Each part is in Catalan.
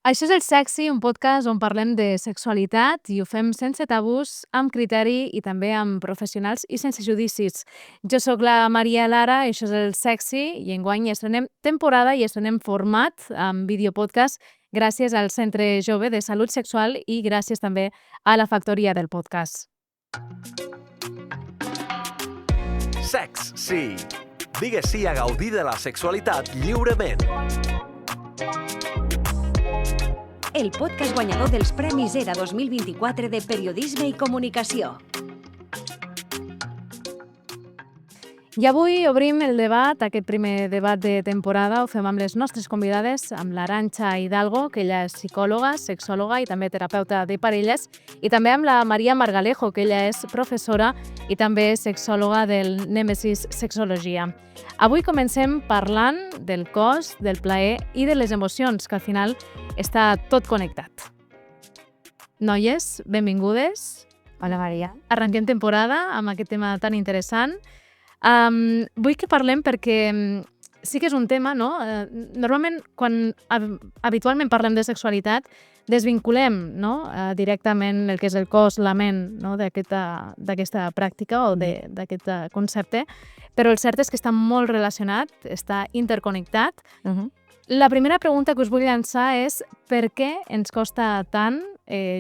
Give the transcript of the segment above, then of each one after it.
Això és El Sexy, un podcast on parlem de sexualitat i ho fem sense tabús, amb criteri i també amb professionals i sense judicis. Jo sóc la Maria Lara, això és El Sexy i enguany estrenem temporada i estrenem format amb videopodcast gràcies al Centre Jove de Salut Sexual i gràcies també a la factoria del podcast. Sex, sí. Digues sí a gaudir de la sexualitat lliurement. El podcast guanyador dels Premis ERA 2024 de Periodisme i Comunicació. I avui obrim el debat, aquest primer debat de temporada, ho fem amb les nostres convidades, amb l'Arantxa Hidalgo, que ella és psicòloga, sexòloga i també terapeuta de parelles, i també amb la Maria Margalejo, que ella és professora i també sexòloga del Nemesis Sexologia. Avui comencem parlant del cos, del plaer i de les emocions, que al final està tot connectat. Noies, benvingudes. Hola, Maria. Arrenquem temporada amb aquest tema tan interessant. Vull que parlem perquè sí que és un tema, no? Normalment, quan habitualment parlem de sexualitat, desvinculem, no? Directament el que és el cos, la ment, no? d'aquesta pràctica o d'aquest concepte, però el cert és que està molt relacionat, està interconnectat. La primera pregunta que us vull llançar és per què ens costa tant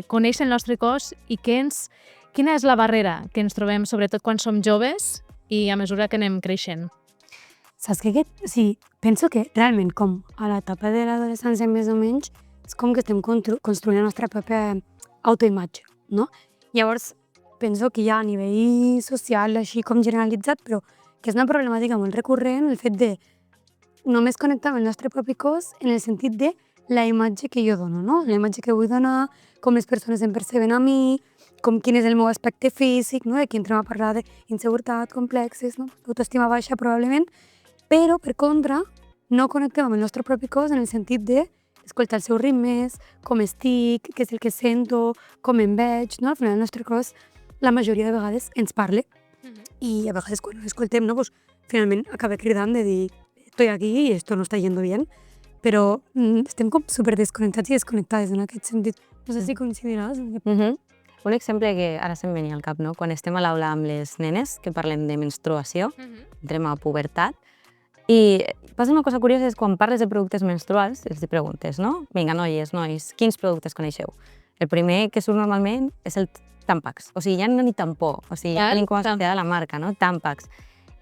conèixer el nostre cos i quina és la barrera que ens trobem, sobretot quan som joves i a mesura que anem creixent. Saps que penso que realment com a l'etapa de l'adolescència més o menys és com que estem construint la nostra pròpia autoimatge, no? Llavors penso que ja a nivell social, així com generalitzat, però que és una problemàtica molt recurrent el fet de només connectar amb el nostre propi cos en el sentit de la imatge que jo dono, no? La imatge que vull donar, com les persones em perceben a mi, quin és el meu aspecte físic, no? Aquí entrem a parlar d'inseguretat, complexes, no? Autoestima baixa probablement, però per contra no connectem amb el nostre propi cos en el sentit d'escoltar els seus ritmes, com estic, què és el que sento, com em veig, no? Al final el nostre cos la majoria de vegades ens parla i a vegades quan l'escoltem, no? Pues, finalment acaba cridant de dir estoy aquí y esto no está yendo bien, però estem com super desconnectats i desconnectades en aquest sentit. No sé si coincidiràs. Un exemple que ara se'm venia al cap, no? Quan estem a l'aula amb les nenes, que parlem de menstruació, entrem a pubertat, i passa una cosa curiosa, és quan parles de productes menstruals, els preguntes, no? Vinga, noies, nois, quins productes coneixeu? El primer que surt normalment és el Tampax. O sigui, ja no ni tampó, o sigui, ja tenim com associada la marca, no? Tampax.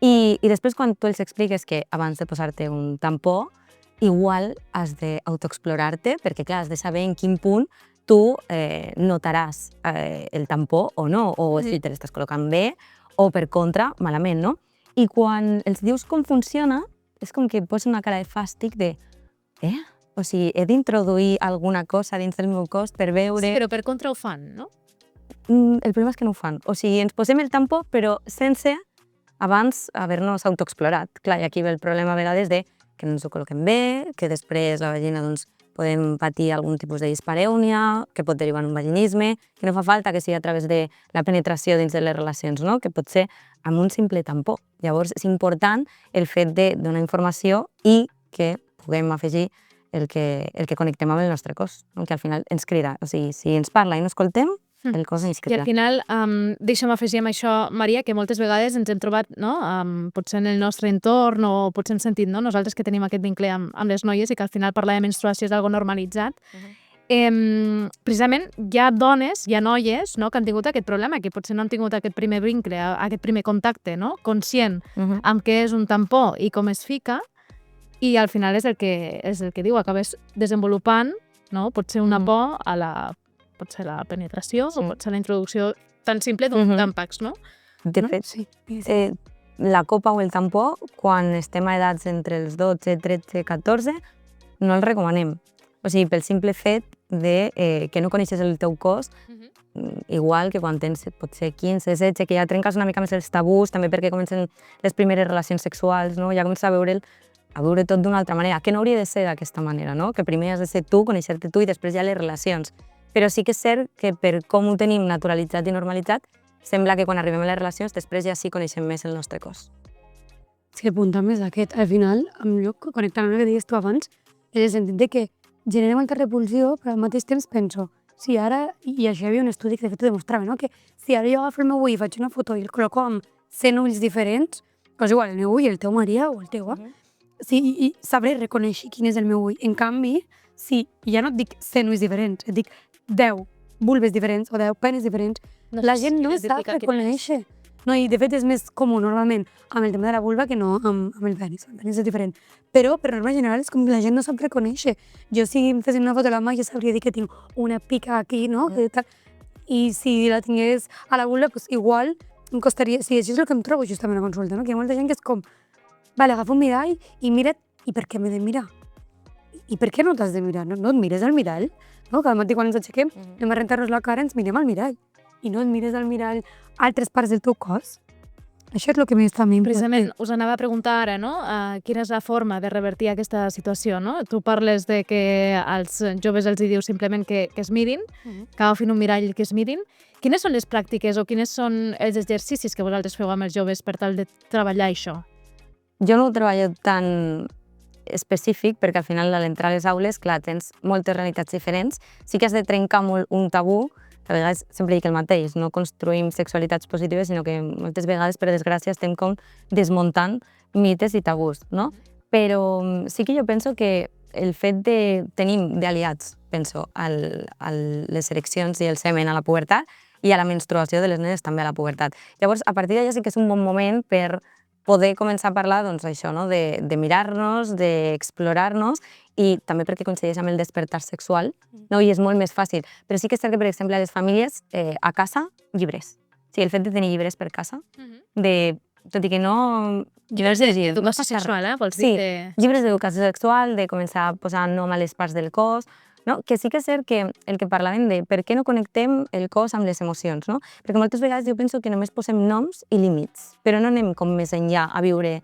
I després quan tu els expliques que abans de posar-te un tampó, igual has d'autoexplorar-te, perquè clar, has de saber en quin punt tu notaràs el tampó o no, o si te l'estàs col·locant bé, o per contra, malament, no? I quan els dius com funciona, és com que posa una cara de fàstic de o sigui, he d'introduir alguna cosa dins del meu cos per veure... Sí, però per contra ho fan, no? El problema és que no ho fan. O sigui, ens posem el tampó, però sense abans haver-nos autoexplorat. Clar, i aquí ve el problema a vegades de que no ens ho col·loquem bé, que després la vagina doncs, podem patir algun tipus de disparèunia, que pot derivar en un vaginisme, que no fa falta que sigui a través de la penetració dins de les relacions, no? Que pot ser amb un simple tampó. Llavors, és important el fet de donar informació i que puguem afegir el que connectem amb el nostre cos, que al final ens crida. O sigui, si ens parla i no escoltem, el cos ens crida. I al final, deixa'm afegir amb això, Maria, que moltes vegades ens hem trobat, no? Potser en el nostre entorn o potser hem sentit, no? Nosaltres que tenim aquest vincle amb les noies i que al final parlar de menstruació és algo normalitzat. Precisament hi ha dones, hi ha noies, no? Que han tingut aquest problema, que potser no han tingut aquest primer vincle, aquest primer contacte, no? Conscient amb què és un tampó i com es fica, i al final és el que diu, acabes desenvolupant, no? Potser una por a potser la penetració o potser la introducció tan simple d'un Tampax, no? De fet, la copa o el tampó, quan estem a edats entre els 12, 13, 14, no el recomanem. O sigui, pel simple fet de que no coneixes el teu cos, igual que quan tens potser 15, 16, que ja trenques una mica més els tabús, també perquè comencen les primeres relacions sexuals, no? Ja comences a veure tot d'una altra manera, que no hauria de ser d'aquesta manera, no? Que primer has de ser tu, conèixer-te tu i després ja les relacions. Però sí que és cert que per com ho tenim naturalitzat i normalitzat, sembla que quan arribem a les relacions després ja sí coneixem més el nostre cos. És que el punt també és aquest. Al final, connectant amb el que deies tu abans, és el sentit de que genera molta repulsió, però al mateix temps penso, si ara, i això hi havia un estudi que de fet ho demostrava, no? Que si ara jo agafo el meu ull i faig una foto i el col·loco amb 100 ulls diferents, doncs igual, el meu ull, el teu, Maria, o el teu, sí, i sabré reconèixer quin és el meu ull. En canvi, si ja no et dic 100 ulls diferents, et dic 10 vulves diferents o 10 penes diferents, la gent no sap reconèixer. No, i de fet és més comú normalment amb el tema de la vulva que no amb el penis. El penis és diferent. Però, per norma general, és com que la gent no sap reconèixer. Jo si em fessin una foto de la mà, jo sabria dir que tinc una pica aquí, no? I si la tingués a la vulva, doncs igual em costaria... Sí, això és el que em trobo justament a la consulta, no? Que hi ha molta gent que és com, vale, agafa un mirall i mira't, i per què m'he de mirar? I per què no t'has de mirar? No et mires al mirall? No? Cada matí quan ens aixequem, anem a rentar-nos la cara, ens mirem al mirall. I no et mires al mirall altres parts del teu cos. Això és el que més també Precisament, us anava a preguntar ara, no? Quina és la forma de revertir aquesta situació, no? Tu parles de que als joves els dius simplement que es mirin, que agafin un mirall i que es mirin. Quines són les pràctiques o quines són els exercicis que vosaltres feu amb els joves per tal de treballar això? Jo no ho treballo tan específic perquè al final a l'entrar a les aules, clar, tens moltes realitats diferents. Sí que has de trencar molt un tabú, que a vegades sempre dic el mateix, no construïm sexualitats positives, sinó que moltes vegades, per desgràcia, estem com desmuntant mites i tabús, no? Però sí que jo penso que el fet de tenir d'aliats, penso, a les ereccions i el semen a la pubertat i a la menstruació de les nenes també a la pubertat. Llavors, a partir d'allà sí que és un bon moment per poder començar a parlar, doncs, això, no? de mirar-nos, d'explorar-nos, i també perquè coincideix amb el despertar sexual, no? I és molt més fàcil. Però sí que és cert que, per exemple, a les famílies, a casa, llibres. O sigui, el fet de tenir llibres per casa, tot i que no... Llibres d'educació sexual, vols dir? Sí, llibres d'educació sexual, de començar a posar nom a les parts del cos, no? Que sí que és cert que el que parlàvem de per què no connectem el cos amb les emocions, no? Perquè moltes vegades jo penso que només posem noms i límits, però no anem com més enllà a viure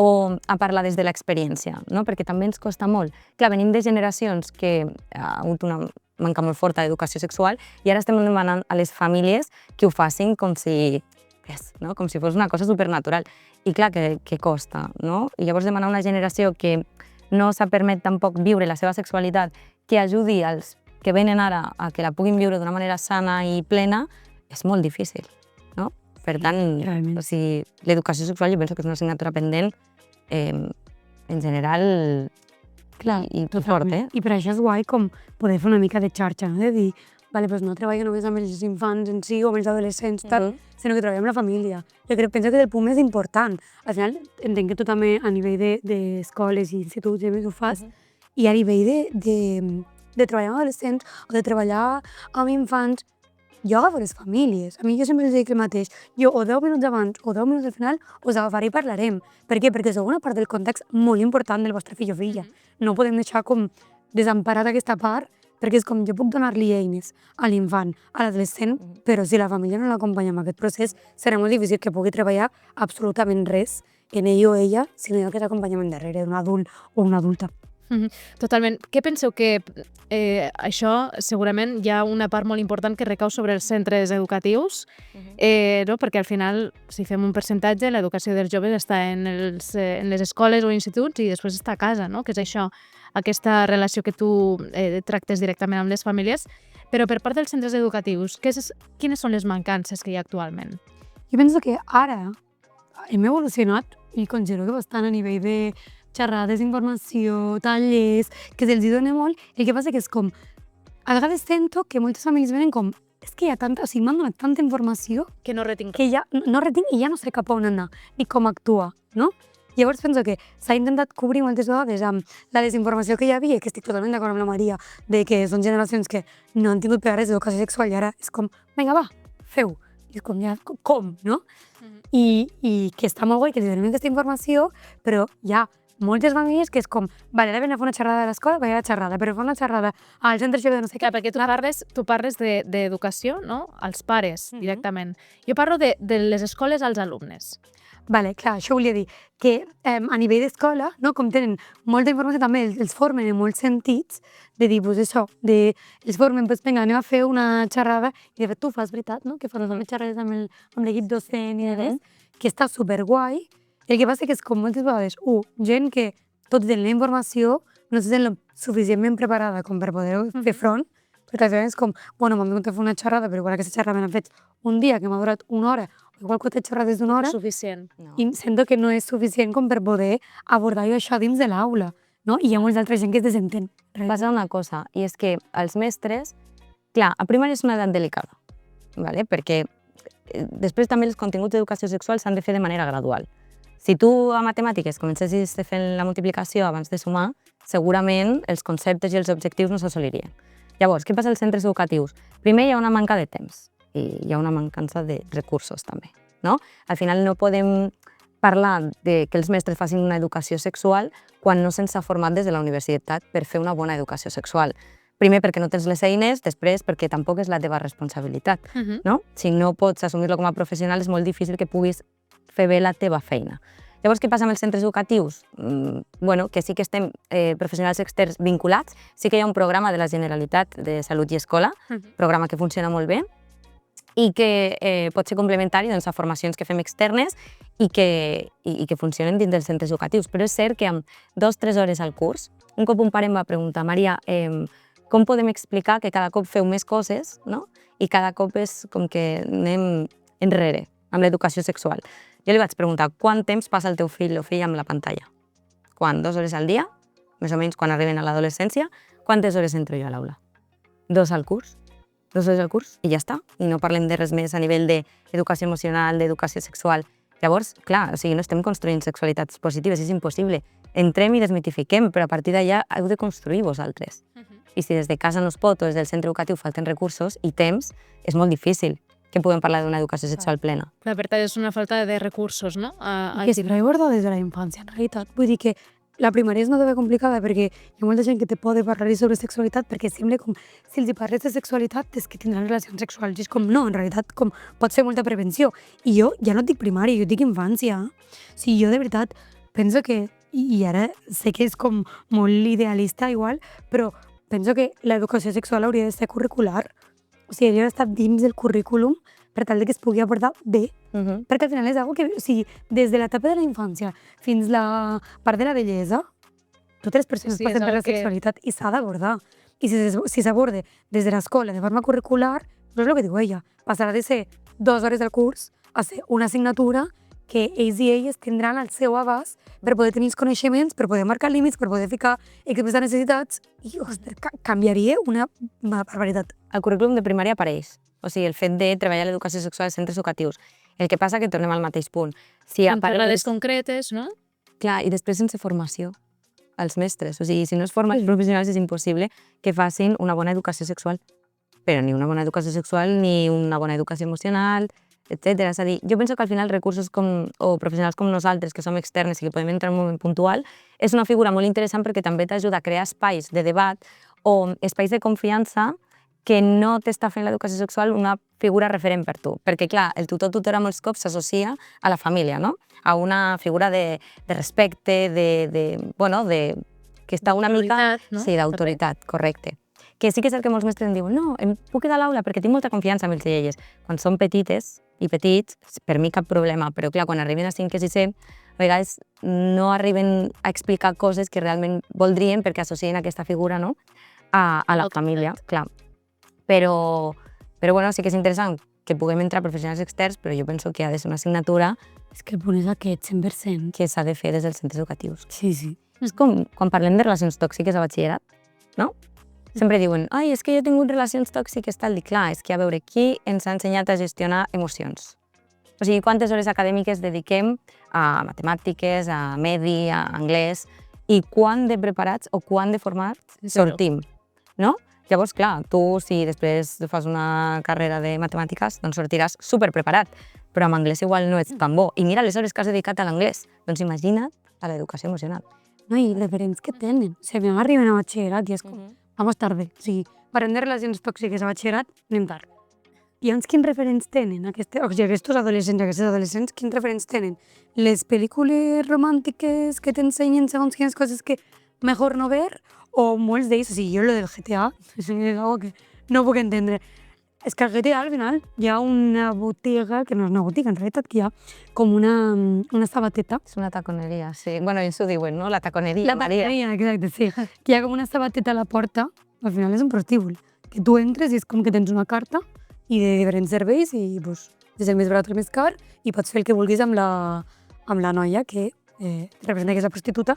o a parlar des de l'experiència, no? Perquè també ens costa molt. Clar, venim de generacions que ha hagut una manca molt forta d'educació sexual i ara estem demanant a les famílies que ho facin com si fos una cosa supernatural. I clar, que costa, no? I llavors demanar a una generació que no s'ha permet tampoc viure la seva sexualitat, que ajudi als que venen ara a que la puguin viure d'una manera sana i plena, és molt difícil, no? Per tant, o sigui, l'educació sexual jo penso que és una assignatura pendent en general i fort, eh? I per això és guai com poder fer una mica de xarxa, no? De dir, vale, doncs no treballo només amb els infants en si o amb els adolescents, sinó que treballem amb la família. Jo penso que és el punt més important. Al final, entenc que tu també a nivell d'escoles i instituts ho fas, i a nivell de treballar amb adolescents o de treballar amb infants, jo agafo les famílies. A mi jo sempre els dic el mateix. Jo o 10 minuts abans o 10 minuts al final us agafaré i parlarem. Per què? Perquè sou una part del context molt important del vostre fill o filla. No podem deixar com desemparat aquesta part, perquè és com jo puc donar-li eines a l'infant, a l'adolescent, però si la família no l'acompanya en aquest procés, serà molt difícil que pugui treballar absolutament res en ell o ella si no hi ha aquest acompanyament darrere d'un adult o una adulta. Totalment. Què penseu que això segurament hi ha una part molt important que recau sobre els centres educatius, no? Perquè al final, si fem un percentatge, l'educació dels joves està en les escoles o instituts i després està a casa, no? Que és això, aquesta relació que tu tractes directament amb les famílies. Però per part dels centres educatius, quines són les mancances que hi ha actualment? Jo penso que ara hem evolucionat i considero que bastant a nivell de xerrades, informació, tallers, que se'ls dona molt. El que passa que és com, a vegades sento que moltes famílies venen com, és que hi ha tanta, o sigui, m'han donat tanta informació que no retinc. Que ja no retinc i ja no sé cap on anar, ni com actuar, no? Llavors penso que s'ha intentat cobrir moltes vegades amb la desinformació que hi havia, que estic totalment d'acord amb la Maria, de que són generacions que no han tingut per res d'educació sexual i ara és com, vinga, va, feu. I és com, ja, com, no? I que està molt guai que li donem aquesta informació, però ja moltes famílies que és com, vale, ara ven a fer una xerrada a l'escola, vaig a la xerrada, però fer una xerrada al centre de no sé què. Clar, perquè tu parles d'educació, no? Als pares, directament. Jo parlo de les escoles als alumnes. Vale, clar, això volia dir que a nivell d'escola, no, com tenen molta informació també, els formen en molts sentits, de dir, pues això, els formen, pues vinga, anem a fer una xerrada, i de fet tu fas veritat, no? Que fas unes xerrades amb l'equip docent i de res, que està superguai. El que passa que és com moltes vegades, gent que tot tenen la informació, no se sent lo suficientment preparada com per poder fer front, perquè al final és com, bueno, m'han vingut a fer una xerrada, però igual aquesta xerrada me l'han fet un dia que m'ha durat una hora, o igual 4 xerrades d'una hora, Suficient. No. i sento que no és suficient com per poder abordar això dins de l'aula, no? I hi ha molts altres gent que es desentén. Passa una cosa, i és que els mestres, clar, a primària és una edat delicada, ¿vale? Perquè després també els continguts d'educació sexual s'han de fer de manera gradual. Si tu a matemàtiques comencessis fent la multiplicació abans de sumar, segurament els conceptes i els objectius no s'assolirien. Llavors, què passa als centres educatius? Primer hi ha una manca de temps i hi ha una mancança de recursos també, no? Al final no podem parlar de que els mestres facin una educació sexual quan no se'ns ha format des de la universitat per fer una bona educació sexual. Primer perquè no tens les eines, després perquè tampoc és la teva responsabilitat, no? Si no pots assumir-lo com a professional és molt difícil que puguis fer bé la teva feina. Llavors, què passa amb els centres educatius? Bueno, que sí que estem professionals externs vinculats, sí que hi ha un programa de la Generalitat de Salut i Escola, programa que funciona molt bé, i que pot ser complementari doncs, a formacions que fem externes i que funcionen dins dels centres educatius. Però és cert que amb 2-3 hores al curs, un cop un pare em va preguntar, Maria, com podem explicar que cada cop feu més coses, no? I cada cop és com que anem enrere amb l'educació sexual. Jo li vaig preguntar, quant temps passa el teu fill o filla amb la pantalla? Quan? 2 hores al dia? Més o menys quan arriben a l'adolescència? Quantes hores entro jo a l'aula? 2 al curs? 2 hores al curs? I ja està. I no parlem de res més a nivell d'educació emocional, d'educació sexual. Llavors, clar, o sigui, no estem construint sexualitats positives, és impossible. Entrem i desmitifiquem, però a partir d'allà heu de construir vosaltres. I si des de casa no es pot o des del centre educatiu falten recursos i temps, és molt difícil que puguem parlar d'una educació sexual plena. La veritat és una falta de recursos, no? I que es aborda des de la infància, en realitat. Vull dir que la primària és una etapa complicada perquè hi ha molta gent que te pot parlar sobre sexualitat perquè sembla com si els parles de sexualitat és que tindran relacions sexuals. I és com, no, en realitat com pot ser molta prevenció. I jo ja no et dic primària, jo et dic infància. O sigui, jo de veritat penso que, i ara sé que és com molt idealista igual, però penso que l'educació sexual hauria de ser curricular. O sigui, hauria d'estar dins del currículum per tal que es pugui abordar bé. Perquè al final és algo que, o sigui, des de l'etapa de la infància fins la part de la bellesa, totes les persones passen per la sexualitat i s'ha d'abordar. I si s'aborda des de l'escola de forma curricular, no és el que diu ella, passarà de ser 2 hores al curs a ser una assignatura que ells i elles tindran al seu abast per poder tenir els coneixements, per poder marcar límits, per poder ficar equips de necessitats i, ostres, canviaria una barbaritat. El currículum de primària apareix, o sigui, el fet de treballar l'educació sexual als centres educatius. El que passa que tornem al mateix punt. Si amb parades concretes, no? Clar, i després sense formació als mestres. O sigui, si no es formen els professionals és impossible que facin una bona educació sexual. Però ni una bona educació sexual, ni una bona educació emocional, etc. És a dir, jo penso que al final recursos o professionals com nosaltres, que som externes i que podem entrar en un moment puntual, és una figura molt interessant perquè també t'ajuda a crear espais de debat o espais de confiança que no t'està fent l'educació sexual una figura referent per tu. Perquè, clar, el tutor-tutora molts cops s'associa a la família, no? A una figura de respecte, que està una mica... No? Sí, d'autoritat, correcte. Que sí que és el que molts mestres em diuen, no, em puc quedar a l'aula perquè tinc molta confiança en ells i elles. Quan són petites i petits, per mi cap problema, però clar, quan arriben a 5è i 6è, a vegades no arriben a explicar coses que realment voldrien perquè associen aquesta figura, no?, a la família, clar. Però bueno, sí que és interessant que puguem entrar professionals externs, però jo penso que ha de ser una assignatura... És que el punt és aquest, 100%. Que s'ha de fer des dels centres educatius. Sí, sí. És com quan parlem de relacions tòxiques a batxillerat, no? Sempre diuen, ai, és que jo he tingut relacions tòxiques, tal, i clar, és que a veure, qui ens ha ensenyat a gestionar emocions? O sigui, quantes hores acadèmiques dediquem a matemàtiques, a medi, a anglès, i quan de preparats o quan de formats sortim, no? Llavors, clar, tu si després fas una carrera de matemàtiques, doncs sortiràs superpreparat, però amb anglès igual no ets tan bo. I mira les hores que has dedicat a l'anglès, doncs imagina't a l'educació emocional. No, i les referents que tenen. O sigui, a mi m'arriben a batxillerat i és com, vamos tarde. O sigui, parlem de relacions tòxiques a batxillerat, anem tard. I llavors, quins referents tenen? Aquests adolescents, aquestes adolescents, quins referents tenen? Les pel·lícules romàntiques que t'ensenyen segons quines coses que mejor no ver, o molts d'ells, o sigui, jo lo del GTA, és algo que no puc entendre. És que al GTA al final hi ha una botiga, que no és una botiga, en realitat, que hi ha com una sabateta. És una taconeria, sí. Bueno, ells ho diuen, no? La taconeria, La Maria. taconeria, exacte, sí. Que hi ha com una sabateta a la porta, al final és un prostíbul, que tu entres i és com que tens una carta i de diferents serveis i pues, des del més barat al més car i pots fer el que vulguis amb la noia que representa que és la prostituta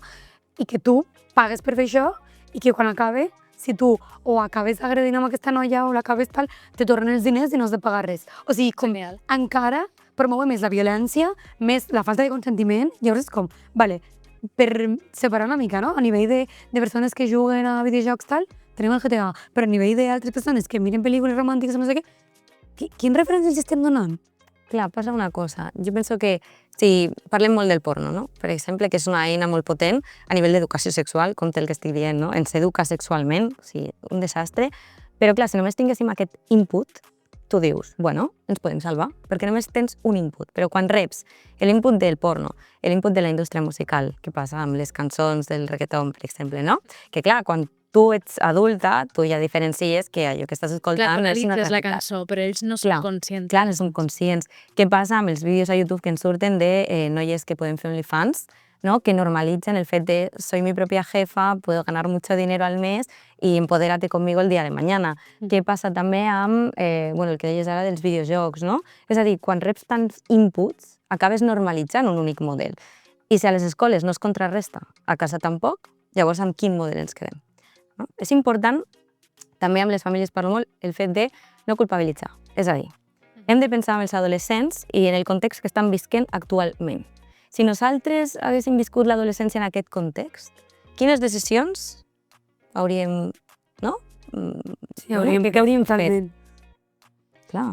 i que tu pagues per fer això i que quan acabe, si tu o acabes agredint amb aquesta noia o l'acabes tal, te tornen els diners i no has de pagar res. O sigui, com Genial. encara promou més la violència, més la falta de consentiment, llavors és com, vale, per separar una mica, no? A nivell de persones que juguen a videojocs tal, tenim el GTA, però a nivell d'altres persones que miren pel·lícules romàntiques o no sé què, quins referències estem donant? Clar, passa una cosa. Jo penso que si parlem molt del porno, no? Per exemple, que és una eina molt potent a nivell d'educació sexual, com té el que estic dient, no? Ens educa sexualment, o sigui, un desastre. Però clar, si només tinguéssim aquest input, tu dius, bueno, ens podem salvar, perquè només tens un input. Però quan reps l'input del porno, l'input de la indústria musical, que passa amb les cançons del reggaeton, per exemple, no? Que clar, quan tu ets adulta, tu ja diferencies que allò que estàs escoltant Clar, és una analitzes la realitat. cançó, però ells no són Clar, conscients. Clar, no som conscients. Què passa amb els vídeos a YouTube que ens surten de noies que poden fer OnlyFans, ¿no? Que normalitzen el fet de soy mi propia jefa, puedo ganar mucho dinero al mes y empodérate conmigo el día de mañana. Què passa també amb bueno, el que deies ara dels videojocs, no? És a dir, quan reps tants inputs, acabes normalitzant un únic model. I si a les escoles no es contrarresta, a casa tampoc, llavors amb quin model ens quedem? No? És important, també amb les famílies parlo molt, el fet de no culpabilitzar. És a dir, hem de pensar en els adolescents i en el context que estan visquent actualment. Si nosaltres haguéssim viscut l'adolescència en aquest context, quines decisions hauríem, no? Sí, què hauríem fet? Clar,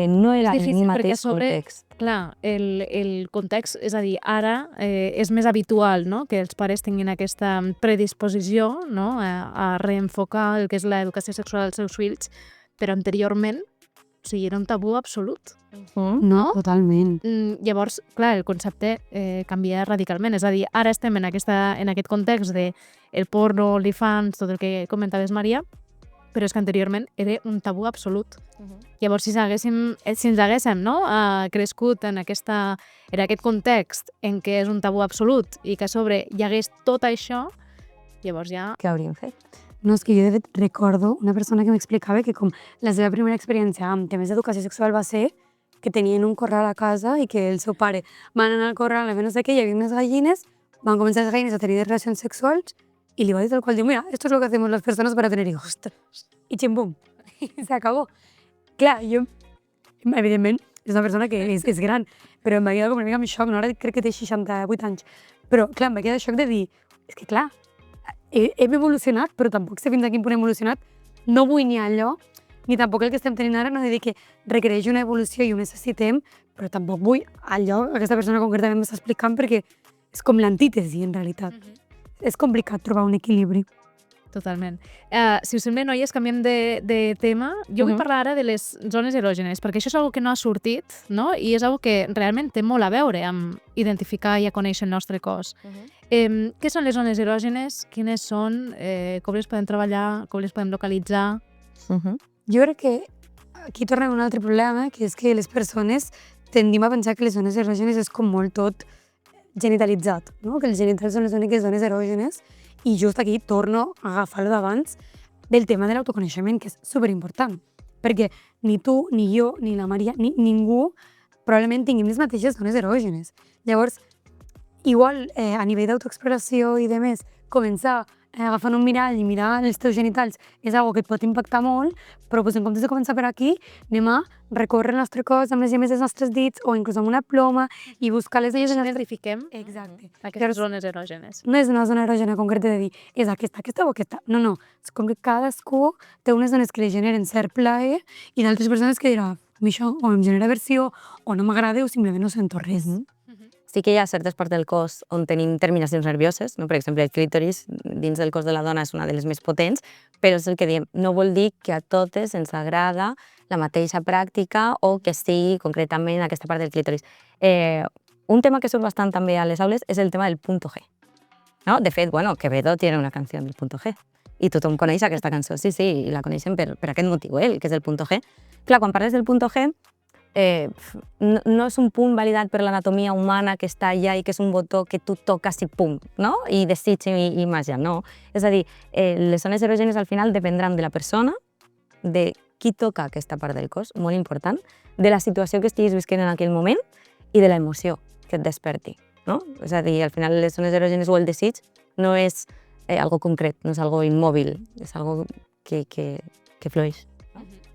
no era És difícil el perquè a mateix sobre, context. clar, el context, és a dir, ara és més habitual, no?, que els pares tinguin aquesta predisposició, no?, a reenfocar el que és l'educació sexual dels seus fills, però anteriorment, o sigui, era un tabú absolut. No, totalment. Llavors, clar, el concepte canvia radicalment. És a dir, ara estem en aquest context de el porno, OnlyFans, tot el que comentaves, Maria, però és que anteriorment era un tabú absolut. Llavors, si ens haguéssim no, crescut en aquest context en què és un tabú absolut i que a sobre hi hagués tot això, llavors ja... Què hauríem fet? No, és que jo de fet recordo una persona que m'explicava que com la seva primera experiència amb temes d'educació sexual va ser que tenien un corral a casa i que el seu pare van anar al corral a ver no sé què, hi havia unes gallines, van començar les gallines a tenir relacions sexuals y le va a decir tal cual, digo, mira, esto es lo que hacemos las personas para tener hijos. Y chimbum, y se acabó. Clar, jo, evidentment, és una persona que és gran, però em va quedar com una mica en xoc, no? Ara crec que té 68 anys. Però, clar, em va quedar xoc de dir, és que, clar, hem evolucionat, però tampoc sé fins a quin punt hem evolucionat. No vull ni allò, ni tampoc el que estem tenint ara, no de dir que requereix una evolució i ho necessitem, però tampoc vull allò que aquesta persona concretament m'està explicant perquè és com l'antítesi, en realitat. És complicat trobar un equilibri. Totalment. Si us sembla, noies, canviem de tema. Jo vull parlar ara de les zones erògenes, perquè això és una que no ha sortit, no? I és una que realment té molt a veure amb identificar i a conèixer el nostre cos. Què són les zones erògenes? Quines són? Com les podem treballar? Com les podem localitzar? Jo crec que aquí tornem a un altre problema, que és que les persones tendim a pensar que les zones erògenes és com molt tot genitalitzat, no? Que els genitals són les úniques zones erògenes. I just aquí torno a agafar-lo d'abans del tema de l'autoconeixement, que és superimportant. Perquè ni tu, ni jo, ni la Maria, ni ningú probablement tinguem les mateixes zones erògenes. Llavors, igual a nivell d'autoexploració i de més, començar agafant un mirall i mirar els teus genitals és algo que et pot impactar molt, però en comptes de començar per aquí, anem a recórrer el nostre cos amb les gemes dels nostres dits o inclús amb una ploma i buscar les zones. Identifiquem Exacte. aquestes zones erògenes. No és una zona erògena concreta de dir és aquesta o aquesta. No, no. És com que cadascú té unes zones que li generen cert plaer i d'altres persones que dirà a mi això o em genera aversió o no m'agrada o simplement no sento res. Sí que hi ha certes parts del cos on tenim terminacions nervioses, no? Per exemple, el clítoris dins del cos de la dona és una de les més potents, però és el que diem, no vol dir que a totes ens agrada la mateixa pràctica o que sigui concretament aquesta part del clítoris. Un tema que surt bastant també a les aules és el tema del punto G. ¿No? De fet, bueno, Quevedo tiene una canción del punto G. I tothom coneix aquesta cançó, sí, i la coneixen per aquest motiu, que és el punto G. Clar, quan parles del punto G, no és un punt validat per l'anatomia humana que està allà i que és un botó que tu toques i pum, no? I desig i màgia, no. És a dir, les zones erògenes al final dependran de la persona, de qui toca aquesta part del cos, molt important, de la situació que estiguis visquent en aquell moment i de l'emoció que et desperti, no? És a dir, al final les zones erògenes o el desig no és algo concret, no és algo immòbil, és algo que flueix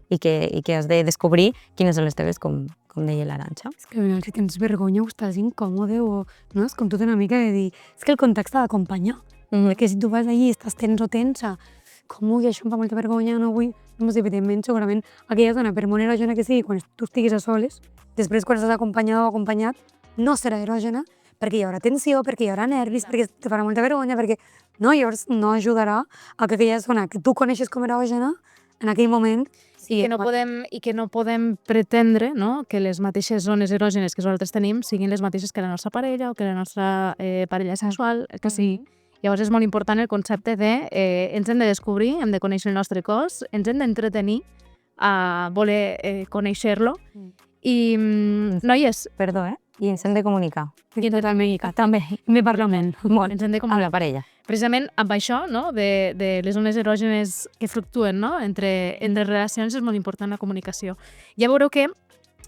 i que has de descobrir quines són les teves, com deia l'Arantxa. És que si tens vergonya o estàs incòmode o no, és com tot una mica de dir, és que el context t'ha d'acompanyar, perquè si tu vas allí i estàs tens o tensa, com ui, això em fa molta vergonya, no vull, doncs evidentment, segurament, aquella zona, per molt erògena que sigui, quan tu estiguis a soles, després quan estàs acompanyada o acompanyat, no serà erògena, perquè hi haurà tensió, perquè hi haurà nervis, perquè te farà molta vergonya, perquè llavors no ajudarà a que aquella zona que tu coneixes com erògena, en aquell moment... I que no podem pretendre, no?, que les mateixes zones erògenes que nosaltres tenim siguin les mateixes que la nostra parella o que la nostra parella sexual, que sí. Llavors és molt important el concepte de ens hem de descobrir, hem de conèixer el nostre cos, ens hem d'entretenir a voler conèixer-lo. I, noies... Perdó, I ens hem de comunicar. I totalment, també. Me parlament. Molt. Ens hem de Amb comunicar. la parella. Precisament amb això, no?, de les zones erògenes que fluctuen, no?, entre relacions és molt important la comunicació. Ja veureu que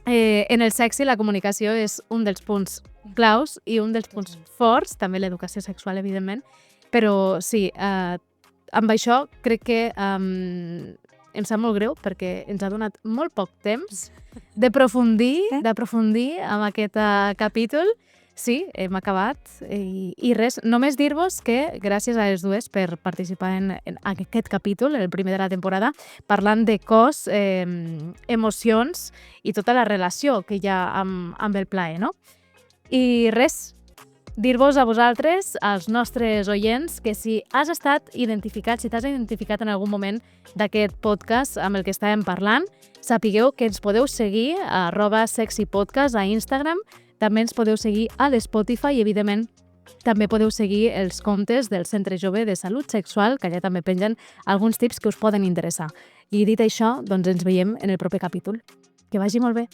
en el sexe la comunicació és un dels punts claus i un dels punts forts, també l'educació sexual, evidentment, però sí, amb això crec que em sap molt greu perquè ens ha donat molt poc temps d'aprofundir en aquest capítol. Sí, hem acabat i res, només dir-vos que gràcies a les dues per participar en aquest capítol, el primer de la temporada, parlant de cos, emocions i tota la relació que hi ha amb el plaer, no? I res, dir-vos a vosaltres, als nostres oients, que si has estat identificat, si t'has identificat en algun moment d'aquest podcast amb el que estàvem parlant, sapigueu que ens podeu seguir a @sexypodcast a Instagram. També ens podeu seguir a l'Spotify i, evidentment, també podeu seguir els comptes del Centre Jove de Salut Sexual, que allà també pengen alguns tips que us poden interessar. I dit això, doncs ens veiem en el proper capítol. Que vagi molt bé.